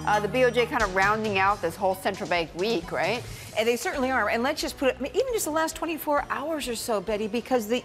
The BOJ kind of rounding out this whole central bank week, right? And they certainly are. And let's just put it, even just the last 24 hours or so, Betty, because the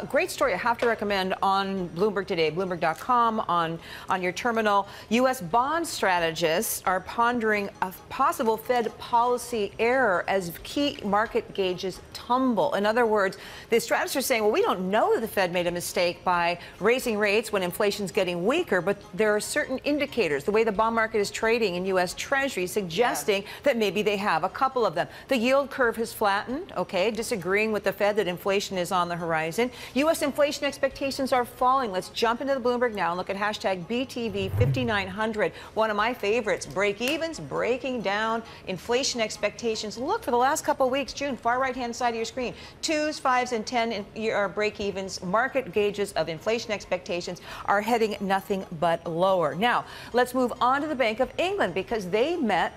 great story I have to recommend on Bloomberg today, Bloomberg.com, on your terminal, U.S. bond strategists are pondering a possible Fed policy error as key market gauges tumble. In other words, the strategists are saying, well, we don't know that the Fed made a mistake by raising rates when inflation's getting weaker, but there are certain indicators, the way the bond market is trading in U.S. Treasuries, suggesting that maybe they have a couple of them. The yield curve has flattened, okay, disagreeing with the Fed that inflation is on the horizon. U.S. inflation expectations are falling. Let's jump into the Bloomberg now and look at hashtag BTV5900, one of my favorites, break-evens, breaking down inflation expectations. Look, for the last couple of weeks, June, far right-hand side of your screen, 2s, 5s, and 10 are break-evens. Market gauges of inflation expectations are heading nothing but lower. Now, let's move on to the Bank of England, because they met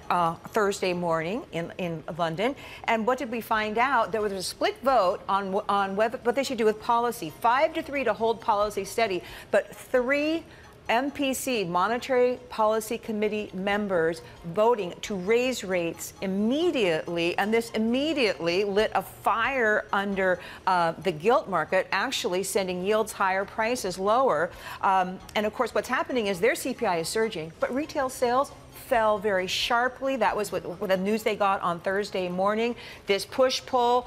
Thursday morning in London. And what did we find out? There was a split vote on what they should do with policy. 5-3 to hold policy steady, but 3 MPC, Monetary Policy Committee members, voting to raise rates immediately, and this immediately lit a fire under the gilt market, actually sending yields higher, prices lower. And of course, what's happening is their CPI is surging, but retail sales fell very sharply. That was what the news they got on Thursday morning. This push-pull,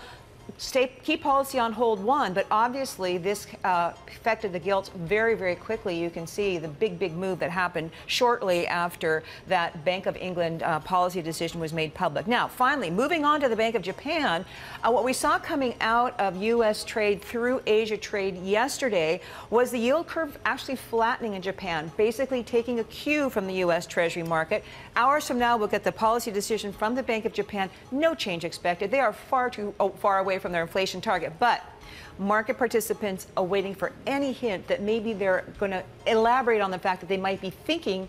keep policy on hold won, but obviously this affected the gilts very, very quickly. You can see the big move that happened shortly after that Bank of England policy decision was made public. Now, finally, moving on to the Bank of Japan, what we saw coming out of U.S. trade through Asia trade yesterday was the yield curve actually flattening in Japan, basically taking a cue from the U.S. Treasury market. Hours from now, we'll get the policy decision from the Bank of Japan. No change expected. They are far too far away from their inflation target, but market participants are waiting for any hint that maybe they're going to elaborate on the fact that they might be thinking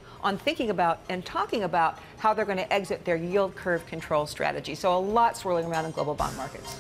about and talking about how they're going to exit their yield curve control strategy. So a lot swirling around in global bond markets.